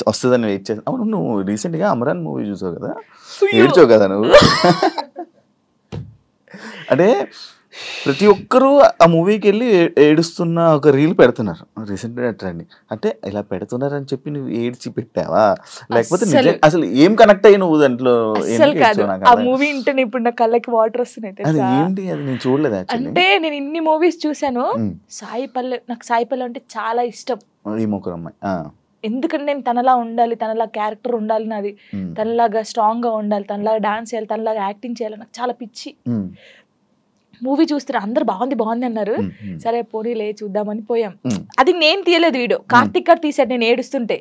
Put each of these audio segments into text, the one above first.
వస్తుందని వెయిట్ చేసి. అవును, నువ్వు రీసెంట్గా అమరాన్ మూవీ చూసావు కదా, ఏడ్చావు కదా నువ్వు. అంటే ప్రతి ఒక్కరూ ఆ మూవీకి వెళ్ళి ఏడుస్తున్న ఒక రీల్ పెడుతున్నారు రీసెంట్గా ట్రెండ్. అంటే ఇలా పెడుతున్నారని చెప్పి నువ్వు ఏడ్చి పెట్టావా, లేకపోతే అసలు ఏం కనెక్ట్ అయ్యి నువ్వు దాంట్లో? ఆ మూవీ ఇంటనే ఇప్పుడు నా కళ్ళకి వాటర్ వస్తున్నాయి. అది ఏంటి, అది నేను చూడలేదు. అంటే నేను ఇన్ని మూవీస్ చూసాను, నాకు సాయి పల్లవి అంటే చాలా ఇష్టం. ఈ ముగ్గురు అమ్మాయి, ఎందుకంటే నేను తనలా ఉండాలి, తనలా క్యారెక్టర్ ఉండాలి, నాది తనలాగా స్ట్రాంగ్ గా ఉండాలి, తనలాగా డాన్స్ చేయాలి, తనలాగా యాక్టింగ్ చేయాలి, నాకు చాలా పిచ్చి. మూవీ చూస్తారు, అందరు బాగుంది బాగుంది అన్నారు, సరే పోనీలే చూద్దామని పోయాం. అది నేను తీయలేదు వీడియో, కార్తిక్ గారు తీసాడు నేను ఏడుస్తుంటే.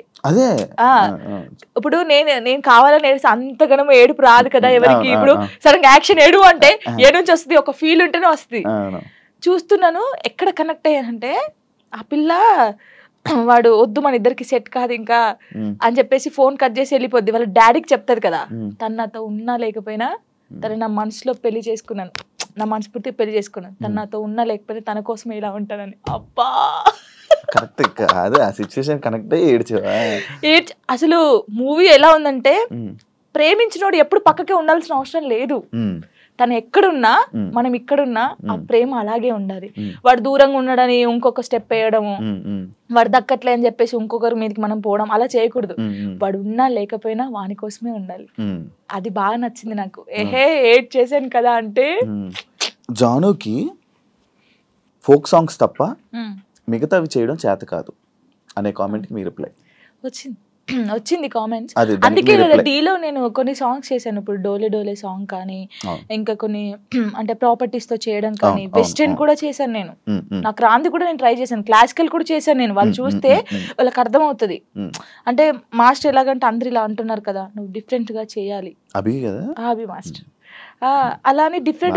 ఇప్పుడు నేను కావాలని ఏడుస్తే అంతగానో ఏడుపు రాదు కదా ఎవరికి. ఇప్పుడు సడన్ యాక్షన్ ఏడు అంటే ఏ నుంచి వస్తుంది, ఒక ఫీల్ ఉంటేనే వస్తుంది. చూస్తున్నాను, ఎక్కడ కనెక్ట్ అయ్యానంటే ఆ పిల్ల వాడు వద్దు మన ఇద్దరికి సెట్ కాదు ఇంకా అని చెప్పేసి ఫోన్ కట్ చేసి వెళ్ళిపోద్ది. వాళ్ళ డాడీకి చెప్తారు కదా, తను నాతో ఉన్నా లేకపోయినా తను నా మనసులో పెళ్లి చేసుకున్నాను, నా మనస్ఫూర్తి పెళ్లి చేసుకున్నాను, తను నాతో ఉన్నా లేకపోతే తన కోసం ఇలా ఉంటానని. అబ్బా అసలు మూవీ ఎలా ఉందంటే, ప్రేమించినోడు ఎప్పుడు పక్కకే ఉండాల్సిన అవసరం లేదు. తను ఎక్కడున్నా మనం ఇక్కడున్నా ఆ ప్రేమ అలాగే ఉండాలి. వాడు దూరంగా ఉన్నాడని ఇంకొక స్టెప్ వేయడము, వాడు దక్కట్లే అని చెప్పేసి ఇంకొకరి మీదకి మనం పోవడం అలా చేయకూడదు. వాడు ఉన్నా లేకపోయినా వాని కోసమే ఉండాలి. అది బాగా నచ్చింది నాకు. ఏడ్ చేశాను కదా అంటే, జానుకి ఫోక్ సాంగ్స్ తప్ప మిగతావి చేయడం చేత కాదు అనే కామెంట్కి మీ రిప్లై వచ్చింది కామెంట్స్. అందుకే కదా డీలో నేను కొన్ని సాంగ్స్ చేశాను. ఇప్పుడు డోలే డోలే సాంగ్ కానీ, ఇంకా కొన్ని అంటే ప్రాపర్టీస్ తో చేయడం కానీ, వెస్టర్న్ కూడా చేశాను నేను. నాకు రాంది కూడా నేను ట్రై చేశాను, క్లాసికల్ కూడా చేశాను నేను. వాళ్ళు చూస్తే వాళ్ళకి అర్థం అవుతుంది. అంటే మాస్టర్ ఎలాగంటే అందరు ఇలా అంటున్నారు కదా, నువ్వు డిఫరెంట్ గా చేయాలి. అభి మాస్టర్ అలానే డిఫరెంట్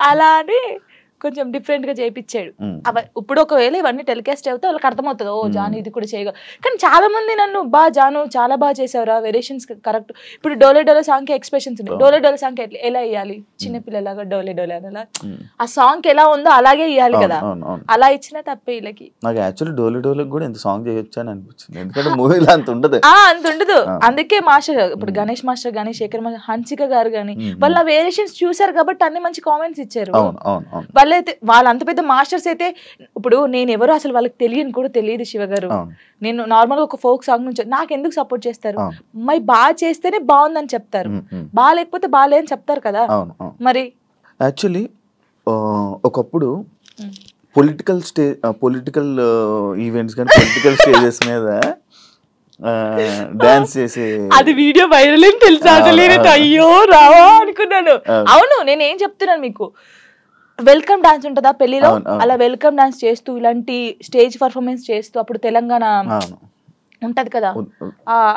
అలా అని కొంచెం డిఫరెంట్ గా చేయించాడు. ఇప్పుడు ఒకవేళ ఇవన్నీ టెలికాస్ట్ అవుతే వాళ్ళకి అర్థమవుతుంది, ఓ జాను ఇది కూడా చేయగలరు. కానీ చాలా మంది నన్ను జాను చాలా బాగా చేసావురా, వేరియేషన్స్ కరెక్ట్. ఇప్పుడు డోలే డోలే సాంగ్ కి ఎక్స్ప్రెషన్స్ ఉన్నాయి, డోలే డోలే సాంగ్ ఎలా ఇవ్వాలి, చిన్నపిల్లలాగా డోలే డోలే అని ఆ సాంగ్ ఎలా ఉందో అలాగే ఇవ్వాలి కదా, అలా ఇచ్చినా తప్పే వీళ్ళకి. నాకు యాక్చువల్లీ డోలే డోలే కూడా ఎంత సాంగ్ చేయొచ్చు అని అనిపించింది, ఎందుకంటే మూవీలో అంత ఉండదు. అందుకే మాస్టర్ ఇప్పుడు గణేష్ మాస్టర్ కానీ, శేఖర్ మాస్టర్, హన్సిక గారు కానీ వాళ్ళ వేరియేషన్స్ చూసారు కాబట్టి అన్ని మంచి కామెంట్స్ ఇచ్చారు. వాళ్ళైతే వాళ్ళ అంత పెద్ద మాస్టర్స్ అయితే, ఇప్పుడు నేను ఎవరు అసలు వాళ్ళకి తెలియని కూడా తెలియదు శివ గారు. నేను నార్మల్ గా ఒక ఫోక్ సాంగ్ నుంచి నాకు ఎందుకు సపోర్ట్ చేస్తారు, మరి బాగా చేస్తేనే బాగుందని చెప్తారు, బాగా లేకపోతే బాగాలే అని చెప్తారు కదా. మరి యాక్చువల్లీ ఒకప్పుడు పొలిటికల్ ఈవెంట్స్ కానీ పొలిటికల్ స్టేజెస్ మీద డాన్స్ చేసే అది వీడియో వైరల్ అని తెలుసా, అయ్యో రావా అనుకున్నాను. అవును, నేనేం చెప్తున్నాను మీకు, వెల్కమ్ డాన్స్ ఉంటుందా పెళ్లిలో, అలా వెల్కమ్ డాన్స్ చేస్తూ ఇలాంటి స్టేజ్ పర్ఫార్మెన్స్ చేస్తూ, అప్పుడు తెలంగాణ ఉంటది కదా,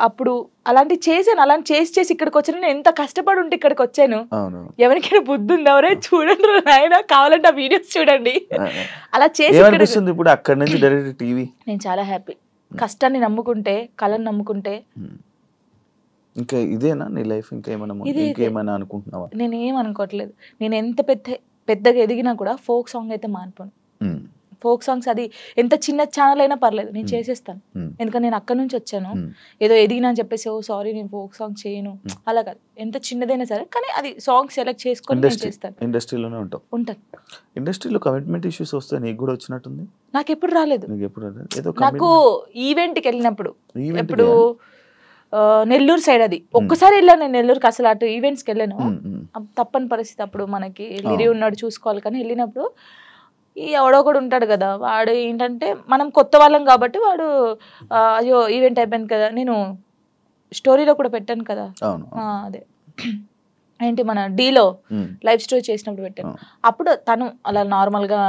అప్పుడు అలాంటి చేశాను. అలాంటి చేసి ఇక్కడికి వచ్చాను. నేను ఎంత కష్టపడి ఉంటే ఇక్కడికి వచ్చాను. ఎవరికైనా బుద్ధి ఉంది, ఎవరే చూడండి నాయన, కావాలంటే ఆ వీడియోస్ చూడండి. అలా చేసి ఇప్పుడు అక్కడి నుంచి డైరెక్ట్ టీవీ. నేను చాలా హ్యాపీ. కష్టాన్ని నమ్ముకుంటే, కళను నమ్ముకుంటే. ఇంకా ఇదేనా నీ లైఫ్? ఇంకేమైనా అనుకుంటున్నావా? నేనేం అనుకోవట్లేదు. నేను ఎంత పెద్దగా ఎదిగినా కూడా ఫోక్ సాంగ్ అయితే మానిపోను. ఫోక్ సాంగ్స్ అది ఎంత చిన్న ఛానల్ అయినా పర్లేదు, నేను చేసేస్తాను. ఎందుకంటే నేను అక్కడి నుంచి వచ్చాను. ఏదో ఎదిగినా అని చెప్పేసి ఓ సారీ నేను ఫోక్ సాంగ్ చేయను అలా కాదు, ఎంత చిన్నదైనా సరే, కానీ అది సాంగ్ సెలెక్ట్ చేసుకొని నేను చేస్తాను. ఇండస్ట్రీలోనే ఉంటాను. ఇండస్ట్రీలో కమిట్మెంట్ ఇష్యూస్ వస్తే నీకు కూడా వచ్చినట్టుంది? నాకు ఎప్పుడు రాలేదు. నాకు ఈవెంట్కి వెళ్ళినప్పుడు, ఎప్పుడు నెల్లూరు సైడ్, అది ఒక్కసారి వెళ్ళాను నేను నెల్లూరుకి. అసలు అటు ఈవెంట్స్కి వెళ్ళాను, తప్పని పరిస్థితి అప్పుడు, మనకి లిరి ఉన్నాడు చూసుకోవాలి. కానీ వెళ్ళినప్పుడు ఈ ఎవడో కూడా ఉంటాడు కదా, వాడు ఏంటంటే మనం కొత్త వాళ్ళం కాబట్టి వాడు అయ్యో ఈవెంట్ అయిపోయింది కదా, నేను స్టోరీలో కూడా పెట్టాను కదా, అదే ఏంటి మన డీలో లైవ్ స్టోరీ చేసినప్పుడు పెట్టాను. అప్పుడు తను అలా నార్మల్గా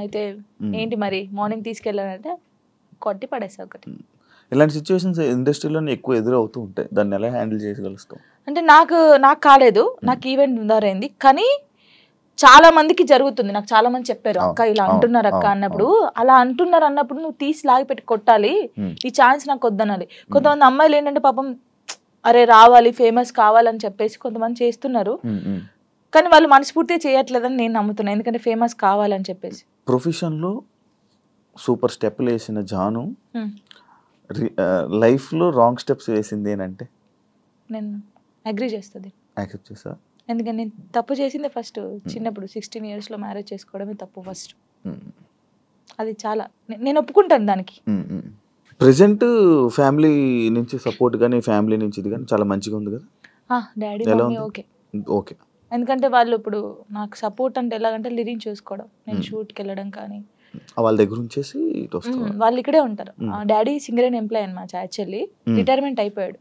అయితే ఏంటి మరి మార్నింగ్ తీసుకెళ్ళానంటే కొట్టి పడేసా ఒకటి. ఇలాంటి సిచ్యువేషన్స్ ఇండస్ట్రీలో ఎక్కువ ఎదురవుతూ ఉంటాయి, దాన్ని ఎలా హ్యాండిల్ చేయగలుగుతాం? అంటే నాకు కాలేదు, నాకు ఈవెంట్ ఉందారైంది, కానీ చాలా మందికి జరుగుతుంది. నాకు చాలా మంది చెప్పారు, అక్క ఇలా అంటున్నారు అక్క అన్నప్పుడు, అలా అంటున్నారు అన్నప్పుడు నువ్వు తీసి లాగి పెట్టి కొట్టాలి, ఈ ఛాన్స్ నాకు వద్దనాలి. కొంతమంది అమ్మాయిలు ఏంటంటే పాపం అరే రావాలి, ఫేమస్ కావాలని చెప్పేసి కొంతమంది చేస్తున్నారు, కానీ వాళ్ళు మనస్ఫూర్తిగా చేయట్లేదని నేను నమ్ముతున్నాను. ఎందుకంటే ఫేమస్ కావాలని చెప్పేసి. ప్రొఫెషన్లో సూపర్ స్టెప్లు వేసిన జాను లైఫ్లో రాంగ్ స్టెప్స్ వేసింది ఏంటంటే నేను అగ్రీ చేస్తుంది. యాక్సెప్ట్ చేసా. ఎందుకంటే నేను తప్పు చేసిందే ఫస్ట్. చిన్నప్పుడు 16 yearsలో మ్యారేజ్ చేసుకోవడమే తప్పు ఫస్ట్. అది చాలా నేను ఒప్పుకుంటాను దానికి. ప్రెసెంట్ ఫ్యామిలీ నుంచి సపోర్ట్ కానీ ఫ్యామిలీ నుంచి ఇది కానీ చాలా మంచిగా ఉంది కదా. Daddy mummy okay okay. ఎందుకంటే వాళ్ళు ఇప్పుడు నాకు సపోర్ట్ అంటే ఎలాగంటే లివింగ్ చూసుకోవడం, నేను షూట్కి వెళ్ళడం కానీ వాళ్ళ దగ్గర ఉంచేసి వాళ్ళు ఇక్కడే ఉంటారు. డాడీ సింగరేణి ఎంప్లాయ్ అనమాట, యాక్చువల్లీ రిటైర్మెంట్ అయిపోయాడు.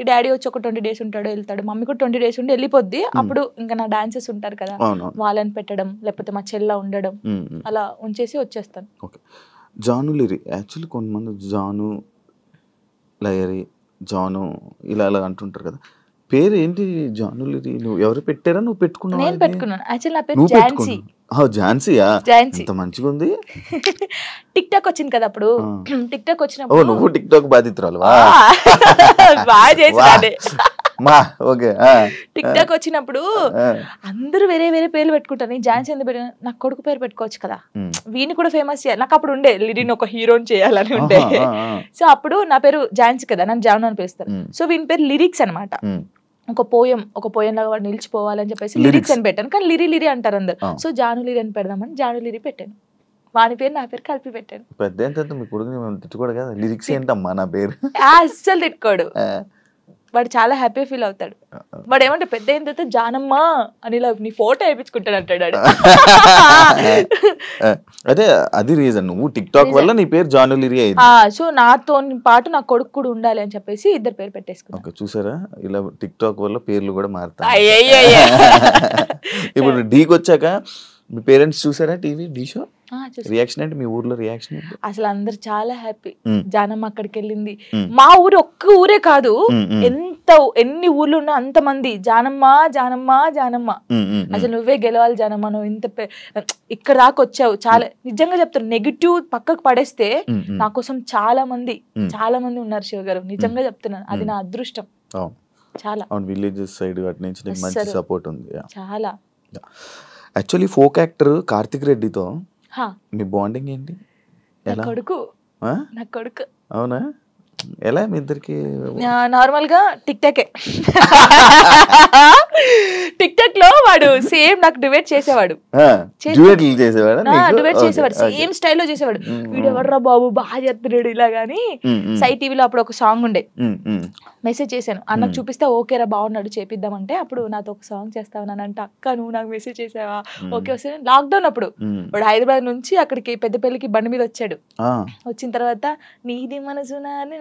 ఈ డాడీ వచ్చి ఒక 20 days ఉంటాడు, వెళ్తాడు. మమ్మీ కూడా 20 days ఉండి వెళ్ళిపోద్ది. అప్పుడు ఇంకా నా డాన్సెస్ ఉంటారు కదా, వాళ్ళని పెట్టడం, లేకపోతే మా చెల్ల ఉండడం, అలా ఉంచేసి వచ్చేస్తాను. ఓకే. జాను లిరి యాక్చువల్లీ కొంతమంది జాను లయరి జాను ఇలా అలా అంటుంటారు కదా, పేరు ఏంటి జాను లిరి? నువ్వు ఎవరు పెట్టారా, నువ్వు పెట్టుకున్నావు? నేను పెట్టుకున్నాను. యాక్చువల్లీ నా పేరు ఝాన్సీ. ఝాన్సీయా? ఝాన్సీ. ఎంత మంచిగా ఉంది. టిక్ టాక్ వచ్చింది కదా అప్పుడు, టిక్ టాక్ వచ్చినప్పుడు నువ్వు టిక్ టాక్ బాధితురాలు బాగా చేసాడే. ఓకే. టిక్ టాక్ వచ్చినప్పుడు అందరూ వేరే వేరే పేర్లు పెట్టుకుంటారు. నేను ఝాన్సీ ఎందుకు పెట్టిన, నాకు కొడుకు పేరు పెట్టుకోవచ్చు కదా, వీని కూడా ఫేమస్ చేయాలి. నాకు అప్పుడు ఉండే లిరిని ఒక హీరోని చేయాలని ఉండే. సో అప్పుడు నా పేరు ఝాన్సీ కదా, నన్ను జాను అని పిలుస్తారు. సో వీని పేరు లిరిక్స్ అనమాట. ఒక పోయం లాగా వాడు నిలిచిపోవాలని చెప్పేసి లిరిక్స్ అని పెట్టాను. కానీ లిరి అంటారు అందరు. సో జాను లిరి అని పెడదామని జాను లిరి పెట్టాను. వాని పేరు నా పేరు కలిపి పెట్టాను. పెద్ద మీ కొడుకుని తిట్టుకోడు కదా, లిరిక్స్ ఏంటమ్మా నా పేరు అస్సలు తిట్టుకోడు. వాడు చాలా హ్యాపీ ఫీల్ అవుతాడు. వాడు ఏమంటే పెద్ద అయిన తర్వాత జానమ్మా అని నీ ఫోటో వేయించుకుంటాడు అంటాడు. అదే అది రీజన్, నువ్వు టిక్ టాక్ వల్ల నీ పేరు జాను లిరి అయింది. సో నాతో పాటు నా కొడుకు కూడా ఉండాలి అని చెప్పేసి ఇద్దరు పేరు పెట్టేసుకున్నాను. ఓకే. చూసారా, ఇలా టిక్ టాక్ వల్ల పేర్లు కూడా మారుతాయి. ఇప్పుడు డీకి వచ్చాక మీ పేరెంట్స్ చూసారా టీవీ డీ షో? రియాక్షన్ అంటే మీ ఊర్లో రియాక్షన్ అసలు అందరు చాలా హ్యాపీ. జానమ్మ అక్కడికి వెళ్ళింది. మా ఊరు ఒక్క ఊరే కాదు, ఎన్ని ఊర్లు ఉన్నా అంత మంది జానమ్మ జానమ్మ జానమ్మ, అసలు నువ్వే గెలవాలి జానమ్మ, నువ్వు ఇంత ఇక్కడ దాకా వచ్చావు. చాలా నిజంగా చెప్తాను, నెగిటివ్ పక్కకు పడేస్తే నా కోసం చాలా మంది ఉన్నారు శివ గారు. నిజంగా చెప్తున్నాను, అది నా అదృష్టం. చాలా విలేజెస్ సైడ్ అటు నుంచి మంచి సపోర్ట్ ఉంది. చాలా. యాక్చువల్లీ ఫోక్ యాక్టర్ కార్తిక్ రెడ్డితో మీ బాండింగ్ ఏంటి? కొడుకు, నా కొడుకు. అవునా? ఎలా మీ ఇద్దరికి? నార్మల్ గా టిక్ టాక్ లో వాడు సేమ్ నాకు డిబేట్ చేసేవాడు, సేమ్ స్టైల్లో చేసేవాడు. వీడు ఎవర్రా బాబు బాగా చేస్తున్నాడు ఇలా గానీ. సై టీవీలో అప్పుడు ఒక సాంగ్ ఉండే, మెసేజ్ చేశాను అన్నకు చూపిస్తే ఓకేరా బాగున్నాడు చేపిద్దామంటే, అప్పుడు నాతో ఒక సాంగ్ చేస్తావనంటే, అక్క నువ్వు నాకు మెసేజ్ చేసావా? ఓకే వస్తే లాక్డౌన్ అప్పుడు వాడు హైదరాబాద్ నుంచి అక్కడికి పెద్దపల్లికి బండి మీద వచ్చాడు. వచ్చిన తర్వాత నీది మనసు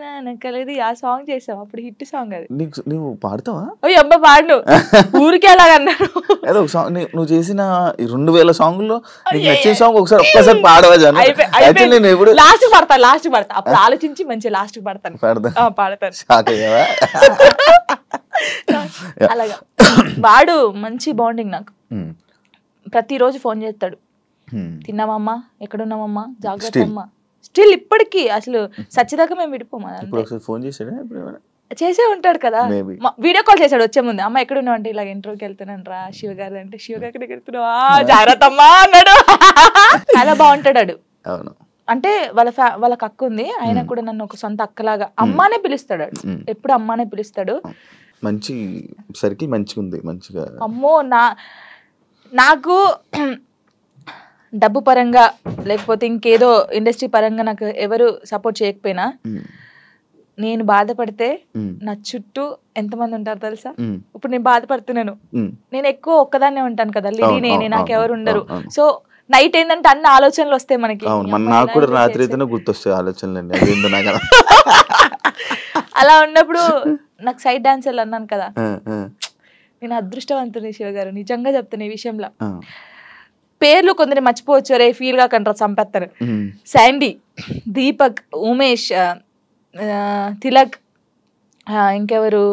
నానకలేదు ఆ సాంగ్ చేసావు, అప్పుడు హిట్ సాంగ్ అది. నువ్వు పాడతావా? ఓ అబ్బా పాడు, ఊరికే అలాగన్నాడు. నువ్వు చేసిన 2000 సాంగుల్లో నచ్చిన సాంగ్ ఒక్కసారి పాడవా? లాస్ట్ పడతా అప్పుడు ఆలోచించి మంచి లాస్ట్ పడతాను. అలాగా వాడు మంచి బాండింగ్ నాకు. ప్రతిరోజు ఫోన్ చేస్తాడు, తిన్నామమ్మా, ఎక్కడున్నామమ్మా, జాగ్రత్త అమ్మా. స్టిల్ ఇప్పటికీ అసలు సచ్చిదాకా మేము విడిపోమా. చేసే ఉంటాడు కదా, వీడియో కాల్ చేశాడు వచ్చే ముందు. అమ్మ ఎక్కడ ఉన్నావు అంటే, ఇలా ఇంటర్వ్యూకి వెళ్తున్నాను రా శివ గారు అంటే, శివ గారి దగ్గరికి వెళ్తున్నావా, జాగ్రత్త అమ్మా అన్నాడు. చాలా బాగుంటాడు. అంటే వాళ్ళకి అక్క ఉంది, ఆయన కూడా నన్ను ఒక సొంత అక్కలాగా అమ్మానే పిలుస్తాడు, ఎప్పుడు అమ్మానే పిలుస్తాడు. మంచి సర్కిల్ మంచిగా ఉంది, మంచిగా. అమ్మో నాకు డబ్బు పరంగా లేకపోతే ఇంకేదో ఇండస్ట్రీ పరంగా నాకు ఎవరు సపోర్ట్ చేయకపోయినా, నేను బాధపడితే నా చుట్టూ ఎంతమంది ఉంటారు తెలుసా? ఇప్పుడు నేను బాధపడుతున్నాను, నేను ఎక్కువ ఒక్కదాన్నే ఉంటాను కదా, లిడి నేనే, నాకెవరు ఉండరు. సో నైట్ ఏంటంటే అన్ని ఆలోచనలు వస్తాయి మనకి. నాకు కూడా రాత్రి అయితేనే గుర్తొస్తాయి ఆలోచనలు. అలా ఉన్నప్పుడు నాకు సైడ్ డాన్సర్లు అన్నాను కదా, నేను అదృష్టవంతుని శివ గారు, నిజంగా చెప్తాను ఈ విషయంలో. పేర్లు కొందరు మర్చిపోవచ్చు, రే ఫీల్ గా కంటారు, చంపేస్తారు. శాండీ, దీపక్, ఉమేష్, తిలక్, ఇంకెవరు,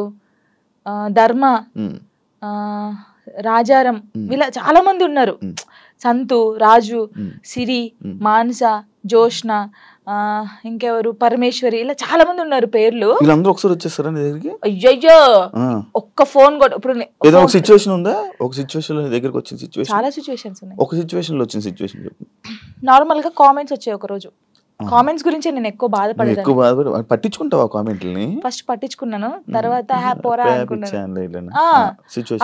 ధర్మ, రాజారం, వీళ్ళ చాలా మంది ఉన్నారు. సంతు, రాజు, సిరి, మానస, జోష్న, ఇంకెవరు, పరమేశ్వరి, ఇలా చాలా మంది ఉన్నారు పేర్లు. ఒకసారి వచ్చేస్తారా నీ దగ్గరికి? అయ్యయ్యో ఒక్క ఫోన్ కూడా. ఇప్పుడు ఏదో ఒక సిచువేషన్ ఉందా? ఒక సిచువేషన్ లో దగ్గరికి వచ్చిన సిచువేషన్? చాలా సిచువేషన్స్ ఉన్నాయి. ఒక సిచువేషన్ లో వచ్చిన సిచువేషన్ చెప్పు. నార్మల్ గా కామెంట్స్ వచ్చాయి ఒక రోజు, కామెంట్స్ గురించి నేను ఎక్కువ బాధపడేదాన్ని. ఎక్కువ బాధపడి పట్టించుకుంటావా కామెంట్లని? ఫస్ట్ పట్టించుకున్నాను, తర్వాత పోరా అనుకున్నాను.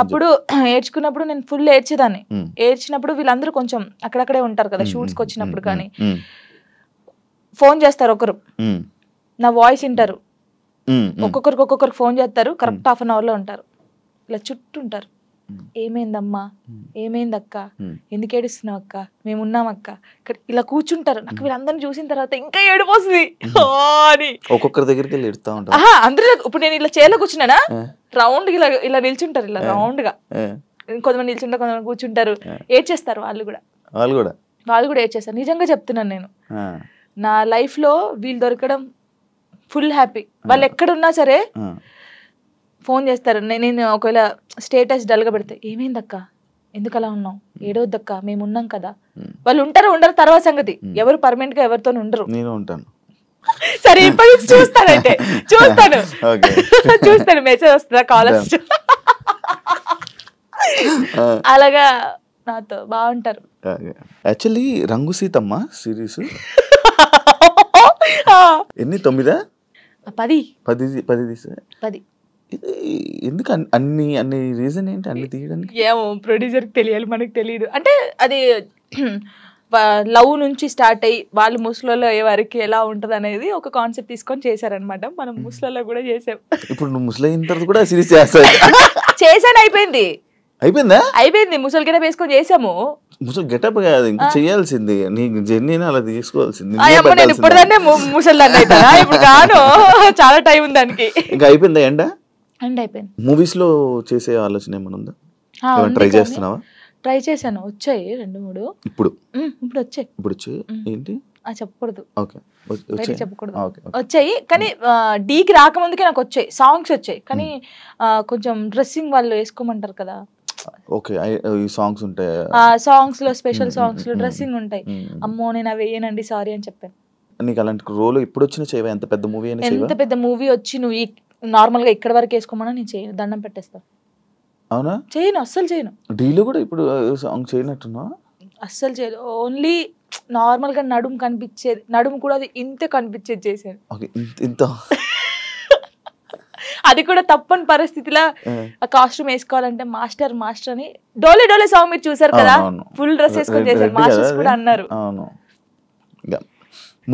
అప్పుడు ఏడ్చుకున్నప్పుడు నేను ఫుల్ ఏడ్చేదాన్ని. ఏడ్చినప్పుడు వీళ్ళందరూ కొంచెం అక్కడక్కడే ఉంటారు కదా షూట్స్కి వచ్చినప్పుడు, కానీ ఫోన్ చేస్తారు ఒకరు, నా వాయిస్ వింటారు, ఒక్కొక్కరికి ఫోన్ చేస్తారు, కరెక్ట్ హాఫ్ అన్ అవర్ లో ఉంటారు, ఇలా చుట్టూ ఉంటారు. ఏమైందమ్మా, ఏమైందక్క, ఎందుకు ఏడుస్తున్నావు అక్క, మేము ఉన్నామక్క, ఇక్కడ ఇలా కూర్చుంటారు. నాకు వీళ్ళందరినీ చూసిన తర్వాత ఇంకా ఏడిపోతుంది అని ఒక్కొక్కరి దగ్గరికి వెళ్ళి ఎడుతా ఉంటారు. అందరూ ఇప్పుడు నేను ఇలా చైర్లో కూర్చున్నానా, రౌండ్ ఇలా ఇలా నిల్చుంటారు, ఇలా రౌండ్ గా కొంతమంది నిల్చుంటారు, కొంతమంది కూర్చుంటారు, ఏడ్చేస్తారు. వాళ్ళు కూడా ఏడ్చేస్తారు. నిజంగా చెప్తున్నాను, నేను నా లైఫ్ లో వీళ్ళు దొరకడం ఫుల్ హ్యాపీ. వాళ్ళు ఎక్కడున్నా సరే ఫోన్ చేస్తారు. నేను ఒకవేళ స్టేటస్ డల్గా పెడితే, ఏమైందక్క, ఎందుకు అలా ఉన్నావు, ఏడవద్దక్క, మేము ఉన్నాం కదా. వాళ్ళు ఉంటారు ఉండరు తర్వాత సంగతి, ఎవరు పర్మనెంట్ గా ఎవరితో ఉండరు. నేను ఉంటాను. సరే ఇప్పటి నుంచి చూస్తానంటే చూస్తాను మెసేజ్ వస్తుందా, కాల్ వస్తుంది, అలాగా నాతో బాగుంటారు. యాక్చువల్లీ రంగు సీతమ్మ సిరీస్ ఎన్ని 9 10 ఎందుకు అన్ని రీజన్ ఏంటి అన్ని తీయడానికి? ఏమో ప్రొడ్యూసర్కి తెలియాలి, మనకు తెలియదు. అంటే అది లవ్ నుంచి స్టార్ట్ అయ్యి వాళ్ళు ముసలిలో అయ్యే వరకు ఎలా ఉంటది అనేది ఒక కాన్సెప్ట్ తీసుకొని చేశారనమాట. మనం ముసలిలో కూడా చేసాం. ఇప్పుడు నువ్వు ముసలి అయిన తర్వాత కూడా సిరీస్ చేస్తావు? చేశాను, అయిపోయిందా? అయిపోయింది, ముసలి గెటప్ వేసుకొని చేసాము. ముసలి గెటప్ కాదు, ఇంకా చేయాల్సింది నీ జర్నీని అలా తీసుకోవాల్సింది. నేను ఇప్పుడుదాన్నే ముసలిదాన్ని అవుతానా? ఇప్పుడు కాను, చాలా టైం ఉంది దానికి. ఇంకా అయిపోయిందా? అయిపోయింది. మూవీస్ లో చేసే ఆలోచన ఏమైనా ఉందా? ట్రై చేస్తున్నావా? ట్రై చేశాను, వచ్చాయి 2-3. ఇప్పుడు వచ్చాయి ఏంటి చెప్పకూడదు, చెప్పకూడదు. ఓకే. వచ్చాయి కానీ డీకి రాకముందుకే నాకు వచ్చాయి, సాంగ్స్ వచ్చాయి. కానీ కొంచెం డ్రెస్సింగ్ వాళ్ళు వేసుకోమంటారు కదా, ఓకే, ఈ సాంగ్స్ ఉంటాయి, సాంగ్స్ లో స్పెషల్ సాంగ్స్ లో డ్రెస్సింగ్ ఉంటాయి. అమ్మో నేను అవి వేయనండి, సారీ అని చెప్పాను. నీకు అలాంటి రోల్ ఎప్పుడు వచ్చినా చేయవా? ఎంత పెద్ద మూవీ అయినా చేయవా? ఎంత పెద్ద మూవీ వచ్చి నువ్వు నార్మల్ గా ఇక్కడ వరకు వేసుకోమన్నా నేను చేయను, దండం పెట్టేస్తాను. అవునా? చేయను, అస్సలు చేయను. డీలో కూడా ఇప్పుడు సాంగ్ చేయనట్టున్నా? అస్సలు చేయదు. ఓన్లీ నార్మల్ గా నడుము కనిపించేది, నడుము కూడా అది ఇంత కనిపించేది చేశాను. ఇంత అది కూడా తప్పని పరిస్థితిలో ఆ కాస్ట్యూమ్ వేసుకోవాలంటే మాస్టర్ అని డోలే సాంగ్ మీరు చూసారు కదా, ఫుల్ డ్రెస్ వేసుకొని చేశారు. మాస్టర్స్ కూడా అన్నారు